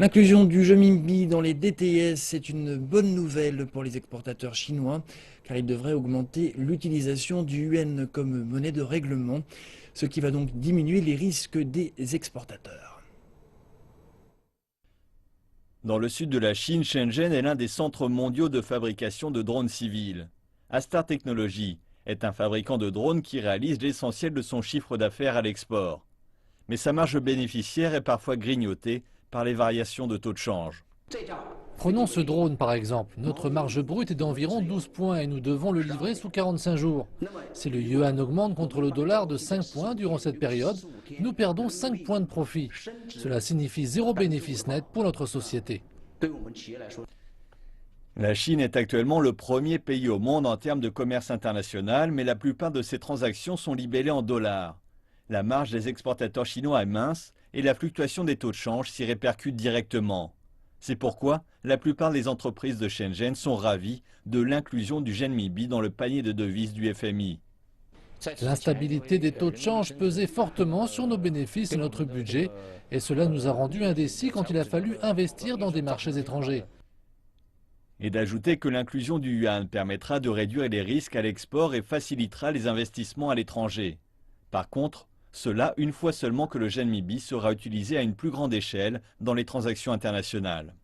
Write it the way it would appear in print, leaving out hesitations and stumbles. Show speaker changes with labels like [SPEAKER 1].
[SPEAKER 1] L'inclusion du renminbi dans les DTS est une bonne nouvelle pour les exportateurs chinois, car il devrait augmenter l'utilisation du yuan comme monnaie de règlement, ce qui va donc diminuer les risques des exportateurs.
[SPEAKER 2] Dans le sud de la Chine, Shenzhen est l'un des centres mondiaux de fabrication de drones civils. Astar Technology est un fabricant de drones qui réalise l'essentiel de son chiffre d'affaires à l'export. Mais sa marge bénéficiaire est parfois grignotée par les variations de taux de change.
[SPEAKER 3] Prenons ce drone par exemple. Notre marge brute est d'environ 12 points et nous devons le livrer sous 45 jours. Si le yuan augmente contre le dollar de 5 points durant cette période, nous perdons 5 points de profit. Cela signifie zéro bénéfice net pour notre société.
[SPEAKER 2] La Chine est actuellement le premier pays au monde en termes de commerce international, mais la plupart de ses transactions sont libellées en dollars. La marge des exportateurs chinois est mince et la fluctuation des taux de change s'y répercute directement. C'est pourquoi la plupart des entreprises de Shenzhen sont ravies de l'inclusion du renminbi dans le panier de devises du FMI.
[SPEAKER 3] L'instabilité des taux de change pesait fortement sur nos bénéfices et notre budget, et cela nous a rendus indécis quand il a fallu investir dans des marchés étrangers.
[SPEAKER 2] Et d'ajouter que l'inclusion du yuan permettra de réduire les risques à l'export et facilitera les investissements à l'étranger. Par contre, cela une fois seulement que le renminbi sera utilisé à une plus grande échelle dans les transactions internationales.